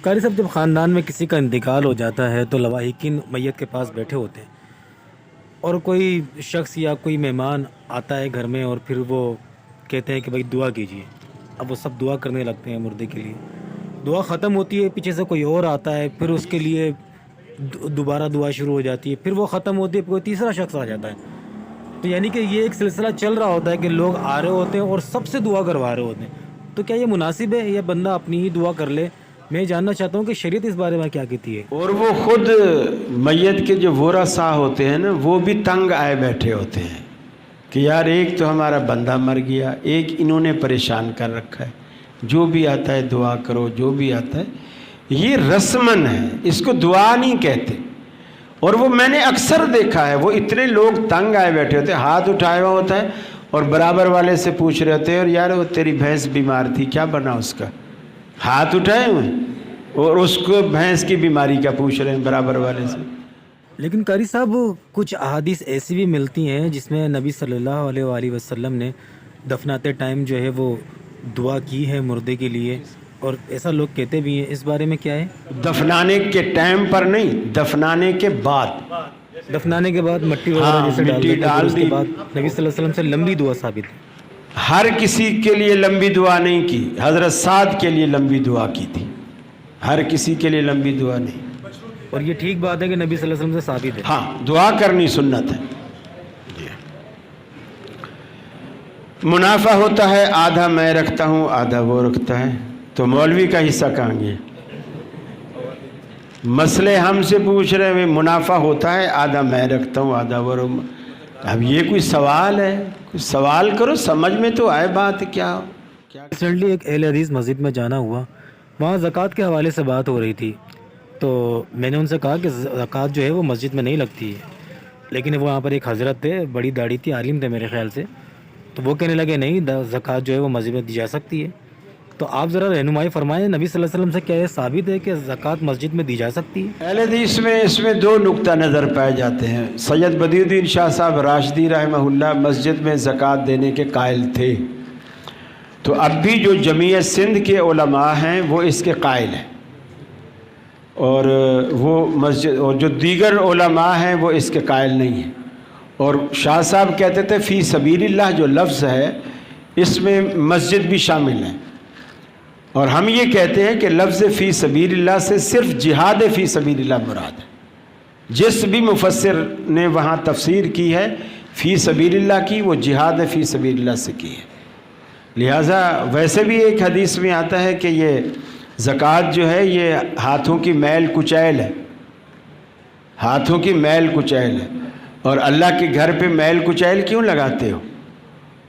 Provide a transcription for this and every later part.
قاری صاحب، جب خاندان میں کسی کا انتقال ہو جاتا ہے تو لواحقین میت کے پاس بیٹھے ہوتے ہیں اور کوئی شخص یا کوئی مہمان آتا ہے گھر میں اور پھر وہ کہتے ہیں کہ بھائی دعا کیجیے. اب وہ سب دعا کرنے لگتے ہیں مردے کے لیے. دعا ختم ہوتی ہے، پیچھے سے کوئی اور آتا ہے، پھر اس کے لیے دوبارہ دعا شروع ہو جاتی ہے، پھر وہ ختم ہوتی ہے، پھر کوئی تیسرا شخص آ جاتا ہے. تو یعنی کہ یہ ایک سلسلہ چل رہا ہوتا ہے کہ لوگ آ رہے ہوتے ہیں اور سب سے دعا کروا رہے ہوتے ہیں. تو کیا یہ مناسب ہے یا بندہ اپنی ہی دعا کر لے؟ میں جاننا چاہتا ہوں کہ شریعت اس بارے میں کیا کہتی ہے. اور وہ خود میت کے جو ورثاء ہوتے ہیں نا، وہ بھی تنگ آئے بیٹھے ہوتے ہیں کہ یار ایک تو ہمارا بندہ مر گیا، ایک انہوں نے پریشان کر رکھا ہے، جو بھی آتا ہے دعا کرو، جو بھی آتا ہے. یہ رسمن ہے، اس کو دعا نہیں کہتے. اور وہ میں نے اکثر دیکھا ہے، وہ اتنے لوگ تنگ آئے بیٹھے ہوتے ہیں، ہاتھ اٹھایا ہوا ہوتا ہے اور برابر والے سے پوچھ رہے ہوتے ہیں اور یار وہ تیری بھینس بیمار تھی، کیا بنا اس کا؟ ہاتھ اٹھائے ہوئے اور اس کو بھینس کی بیماری کا پوچھ رہے ہیں برابر والے سے. لیکن قاری صاحب، کچھ احادیث ایسی بھی ملتی ہیں جس میں نبی صلی اللہ علیہ وآلہ وسلم نے دفناتے ٹائم جو ہے وہ دعا کی ہے مردے کے لیے، اور ایسا لوگ کہتے بھی ہیں. اس بارے میں کیا ہے؟ دفنانے کے ٹائم پر نہیں، دفنانے کے بعد. دفنانے کے بعد مٹی وغیرہ جیسے ڈال مٹی دیتے ہیں، پھر اس کے دی. بعد نبی صلی اللہ علیہ وسلم سے لمبی دعا ثابت ہے. ہر کسی کے لیے لمبی دعا نہیں کی، حضرت سعد کے لیے لمبی دعا کی تھی، ہر کسی کے لیے لمبی دعا نہیں. اور یہ ٹھیک بات ہے کہ نبی صلی اللہ علیہ وسلم سے ثابت ہے. ہاں، دعا کرنی سنت ہے. منافع ہوتا ہے، آدھا میں رکھتا ہوں آدھا وہ رکھتا ہے، تو مولوی کا حصہ کہاں گیا؟ مسئلے ہم سے پوچھ رہے ہیں، منافع ہوتا ہے، آدھا میں رکھتا ہوں آدھا وہ. اب یہ کوئی سوال ہے؟ کوئی سوال کرو، سمجھ میں تو آئے بات کیا. ریسنٹلی ایک اہل حدیث مسجد میں جانا ہوا، وہاں زکوٰۃ کے حوالے سے بات ہو رہی تھی. تو میں نے ان سے کہا کہ زکوٰۃ جو ہے وہ مسجد میں نہیں لگتی ہے. لیکن وہ وہاں پر ایک حضرت تھے، بڑی داڑھی تھی، عالم تھے میرے خیال سے. تو وہ کہنے لگے نہیں، زکوٰۃ جو ہے وہ مسجد میں دی جا سکتی ہے. تو آپ ذرا رہنمائی فرمائیں، نبی صلی اللہ علیہ وسلم سے کیا یہ ثابت ہے کہ زکوٰۃ مسجد میں دی جا سکتی ہے؟ اہل حدیث میں اس میں دو نقطہ نظر پائے جاتے ہیں. سید بدیع الدین شاہ صاحب راشدی رحمہ اللہ مسجد میں زکوٰۃ دینے کے قائل تھے. تو اب بھی جو جمیع سندھ کے علماء ہیں وہ اس کے قائل ہیں، اور وہ مسجد اور جو دیگر علماء ہیں وہ اس کے قائل نہیں ہیں. اور شاہ صاحب کہتے تھے فی سبیل اللہ جو لفظ ہے اس میں مسجد بھی شامل ہے. اور ہم یہ کہتے ہیں کہ لفظ فی سبیل اللہ سے صرف جہاد فی سبیل اللہ مراد ہے. جس بھی مفسر نے وہاں تفسیر کی ہے فی سبیل اللہ کی، وہ جہاد فی سبیل اللہ سے کی ہے. لہٰذا ویسے بھی ایک حدیث میں آتا ہے کہ یہ زکوٰۃ جو ہے یہ ہاتھوں کی میل کچیل ہے، ہاتھوں کی میل کچیل ہے. اور اللہ کے گھر پہ میل کچیل کیوں لگاتے ہو؟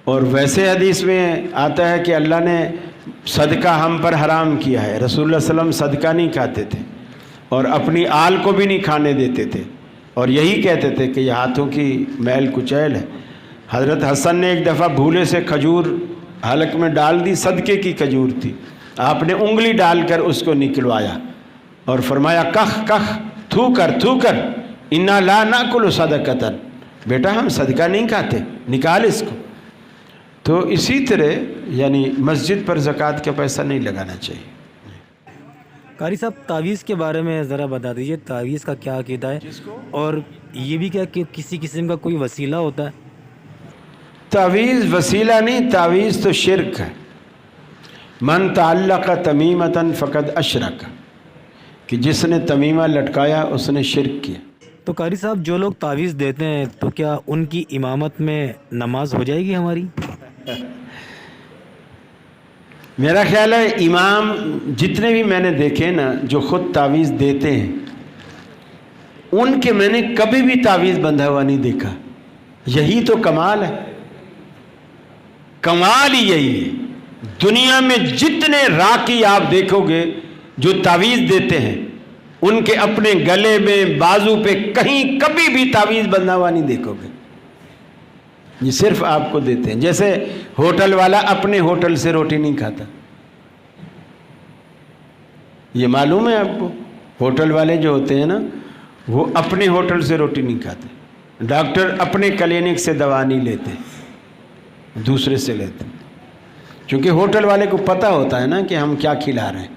اور ویسے حدیث میں آتا ہے کہ اللہ نے صدقہ ہم پر حرام کیا ہے. رسول اللہ صلی اللہ علیہ وسلم صدقہ نہیں کھاتے تھے اور اپنی آل کو بھی نہیں کھانے دیتے تھے، اور یہی کہتے تھے کہ یہ ہاتھوں کی میل کچیل ہے. حضرت حسن نے ایک دفعہ بھولے سے کھجور حلق میں ڈال دی، صدقے کی کھجور تھی. آپ نے انگلی ڈال کر اس کو نکلوایا اور فرمایا کخ کخ، تھو کر، انا لا ناکل صدقۃ، بیٹا ہم صدقہ نہیں کھاتے، نکال اس کو. تو اسی طرح یعنی مسجد پر زکوٰۃ کا پیسہ نہیں لگانا چاہیے. قاری صاحب، تعویذ کے بارے میں ذرا بتا دیجئے، تعویذ کا کیا عقیدہ ہے؟ اور یہ بھی کیا کہ کسی قسم کا کوئی وسیلہ ہوتا ہے؟ تعویذ وسیلہ نہیں، تعویذ تو شرک ہے. من تعلق تمیمۃ فقد اشرک، کہ جس نے تمیمہ لٹکایا اس نے شرک کیا. تو قاری صاحب، جو لوگ تعویذ دیتے ہیں تو کیا ان کی امامت میں نماز ہو جائے گی ہماری؟ میرا خیال ہے امام جتنے بھی میں نے دیکھے نا جو خود تعویذ دیتے ہیں، ان کے میں نے کبھی بھی تعویذ بندھا ہوا نہیں دیکھا. یہی تو کمال ہے، کمال ہی یہی ہے. دنیا میں جتنے راقی آپ دیکھو گے جو تعویذ دیتے ہیں، ان کے اپنے گلے میں بازو پہ کہیں کبھی بھی تعویذ بندھا ہوا نہیں دیکھو گے. یہ صرف آپ کو دیتے ہیں. جیسے ہوٹل والا اپنے ہوٹل سے روٹی نہیں کھاتا، یہ معلوم ہے آپ کو. ہوٹل والے جو ہوتے ہیں نا وہ اپنے ہوٹل سے روٹی نہیں کھاتے. ڈاکٹر اپنے کلینک سے دوا نہیں لیتے، دوسرے سے لیتے، کیونکہ ہوٹل والے کو پتہ ہوتا ہے نا کہ ہم کیا کھلا رہے ہیں.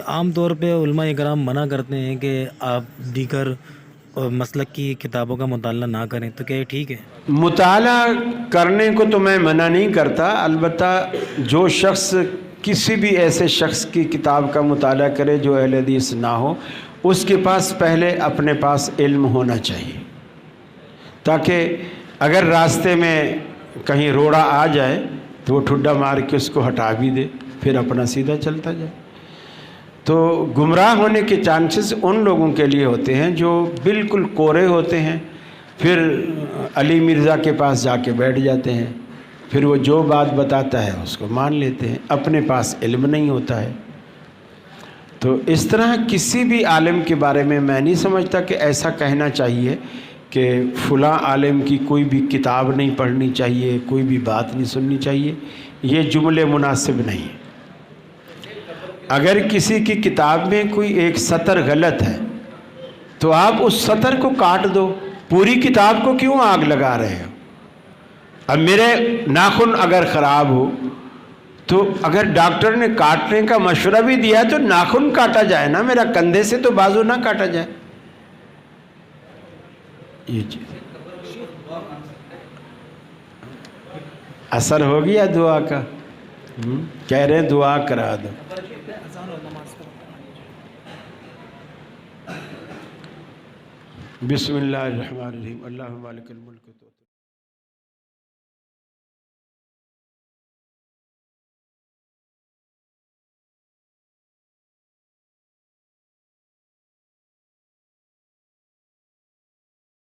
عام طور پہ علماء کرام منع کرتے ہیں کہ آپ دیگر مسلک کی کتابوں کا مطالعہ نہ کریں، تو کیا یہ ٹھیک ہے؟ مطالعہ کرنے کو تو میں منع نہیں کرتا، البتہ جو شخص کسی بھی ایسے شخص کی کتاب کا مطالعہ کرے جو اہل حدیث نہ ہو، اس کے پاس پہلے اپنے پاس علم ہونا چاہیے، تاکہ اگر راستے میں کہیں روڑا آ جائے تو وہ ٹھڈا مار کے اس کو ہٹا بھی دے، پھر اپنا سیدھا چلتا جائے۔ تو گمراہ ہونے کے چانسز ان لوگوں کے لیے ہوتے ہیں جو بالکل کورے ہوتے ہیں، پھر علی مرزا کے پاس جا کے بیٹھ جاتے ہیں، پھر وہ جو بات بتاتا ہے اس کو مان لیتے ہیں، اپنے پاس علم نہیں ہوتا ہے۔ تو اس طرح کسی بھی عالم کے بارے میں نہیں سمجھتا کہ ایسا کہنا چاہیے کہ فلاں عالم کی کوئی بھی کتاب نہیں پڑھنی چاہیے، کوئی بھی بات نہیں سننی چاہیے، یہ جملے مناسب نہیں۔ اگر کسی کی کتاب میں کوئی ایک سطر غلط ہے تو آپ اس سطر کو کاٹ دو، پوری کتاب کو کیوں آگ لگا رہے ہو؟ اب میرے ناخن اگر خراب ہو تو اگر ڈاکٹر نے کاٹنے کا مشورہ بھی دیا تو ناخن کاٹا جائے نا، میرا کندھے سے تو بازو نہ کاٹا جائے۔ یہ چیز اثر ہو گیا دعا کا، کہہ رہے ہیں دعا کرا دو۔ بسم اللہ الرحمن الرحیم، اللہم مالک الملک